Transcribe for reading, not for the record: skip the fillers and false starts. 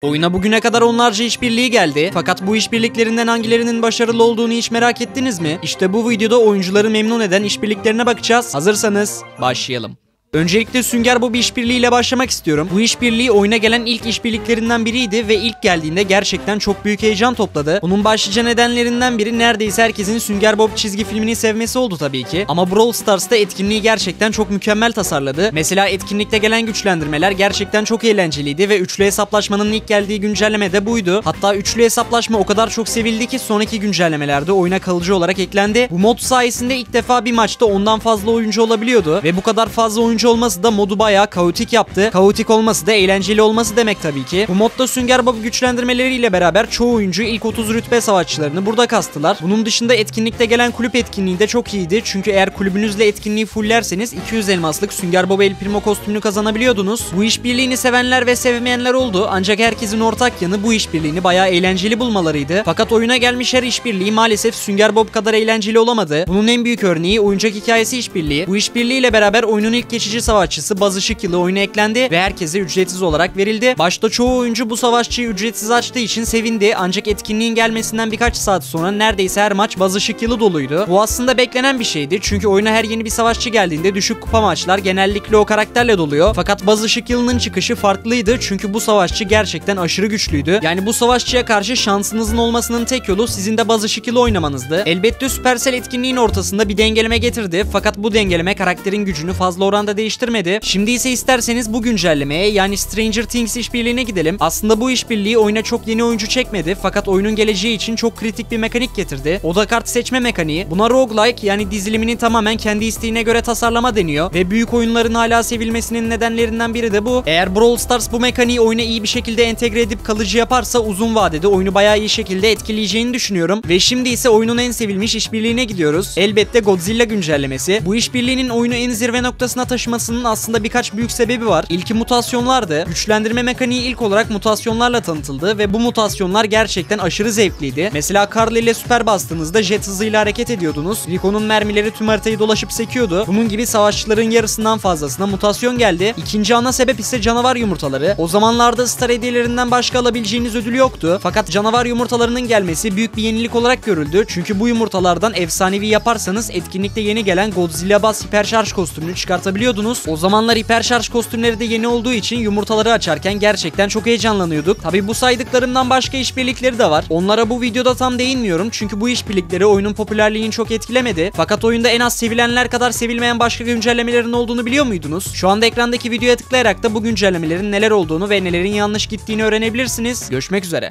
Oyuna bugüne kadar onlarca işbirliği geldi. Fakat bu işbirliklerinden hangilerinin başarılı olduğunu hiç merak ettiniz mi? İşte bu videoda oyuncuları memnun eden işbirliklerine bakacağız. Hazırsanız başlayalım. Öncelikle Sünger Bob işbirliğiyle başlamak istiyorum. Bu işbirliği oyuna gelen ilk işbirliklerinden biriydi ve ilk geldiğinde gerçekten çok büyük heyecan topladı. Bunun başlıca nedenlerinden biri neredeyse herkesin Sünger Bob çizgi filmini sevmesi oldu tabii ki. Ama Brawl Stars'ta etkinliği gerçekten çok mükemmel tasarladı. Mesela etkinlikte gelen güçlendirmeler gerçekten çok eğlenceliydi ve üçlü hesaplaşmanın ilk geldiği güncelleme de buydu. Hatta üçlü hesaplaşma o kadar çok sevildi ki sonraki güncellemelerde oyuna kalıcı olarak eklendi. Bu mod sayesinde ilk defa bir maçta ondan fazla oyuncu olabiliyordu ve bu kadar fazla oyuncu olması da modu bayağı kaotik yaptı. Kaotik olması da eğlenceli olması demek tabii ki. Bu modda Sünger Bob güçlendirmeleriyle beraber çoğu oyuncu ilk 30 rütbe savaşçılarını burada kastılar. Bunun dışında etkinlikte gelen kulüp etkinliği de çok iyiydi. Çünkü eğer kulübünüzle etkinliği fullerseniz 200 elmaslık Sünger Bob El Primo kostümünü kazanabiliyordunuz. Bu işbirliğini sevenler ve sevmeyenler oldu. Ancak herkesin ortak yanı bu işbirliğini bayağı eğlenceli bulmalarıydı. Fakat oyuna gelmiş her işbirliği maalesef Sünger Bob kadar eğlenceli olamadı. Bunun en büyük örneği oyuncak hikayesi işbirliği. Bu işbirliğiyle beraber oyunun ilk geçici savaşçısı Buzz Işıklı oyuna eklendi ve herkese ücretsiz olarak verildi. Başta çoğu oyuncu bu savaşçıyı ücretsiz açtığı için sevindi, ancak etkinliğin gelmesinden birkaç saat sonra neredeyse her maç Buzz Işıklı doluydu. Bu aslında beklenen bir şeydi çünkü oyuna her yeni bir savaşçı geldiğinde düşük kupa maçlar genellikle o karakterle doluyor. Fakat Buzz Işıklı'nın çıkışı farklıydı çünkü bu savaşçı gerçekten aşırı güçlüydü. Yani bu savaşçıya karşı şansınızın olmasının tek yolu sizin de Buzz Işıklı oynamanızdı. Elbette Supercell etkinliğin ortasında bir dengeleme getirdi fakat bu dengeleme karakterin gücünü fazla oranda değiştirmedi. Şimdi ise isterseniz bu güncellemeye yani Stranger Things işbirliğine gidelim. Aslında bu işbirliği oyuna çok yeni oyuncu çekmedi fakat oyunun geleceği için çok kritik bir mekanik getirdi. O da kart seçme mekaniği. Buna roguelike yani dizilimini tamamen kendi isteğine göre tasarlama deniyor ve büyük oyunların hala sevilmesinin nedenlerinden biri de bu. Eğer Brawl Stars bu mekaniği oyuna iyi bir şekilde entegre edip kalıcı yaparsa uzun vadede oyunu bayağı iyi şekilde etkileyeceğini düşünüyorum. Ve şimdi ise oyunun en sevilmiş işbirliğine gidiyoruz. Elbette Godzilla güncellemesi. Bu işbirliğinin oyunu en zirve noktasına taşımasının aslında birkaç büyük sebebi var. İlki mutasyonlardı. Güçlendirme mekaniği ilk olarak mutasyonlarla tanıtıldı ve bu mutasyonlar gerçekten aşırı zevkliydi. Mesela Carl ile süper bastığınızda jet hızıyla hareket ediyordunuz. Rico'nun mermileri tüm haritayı dolaşıp sekiyordu. Bunun gibi savaşçıların yarısından fazlasına mutasyon geldi. İkinci ana sebep ise canavar yumurtaları. O zamanlarda Star hediyelerinden başka alabileceğiniz ödül yoktu. Fakat canavar yumurtalarının gelmesi büyük bir yenilik olarak görüldü. Çünkü bu yumurtalardan efsanevi yaparsanız etkinlikte yeni gelen Godzilla Bass hiperşarj kostümünü çıkartabiliyordunuz. O zamanlar hiperşarj kostümleri de yeni olduğu için yumurtaları açarken gerçekten çok heyecanlanıyorduk. Tabi bu saydıklarımdan başka işbirlikleri de var. Onlara bu videoda tam değinmiyorum çünkü bu işbirlikleri oyunun popülerliğini çok etkilemedi. Fakat oyunda en az sevilenler kadar sevilmeyen başka güncellemelerin olduğunu biliyor muydunuz? Şu anda ekrandaki videoya tıklayarak da bu güncellemelerin neler olduğunu ve nelerin yanlış gittiğini öğrenebilirsiniz. Görüşmek üzere.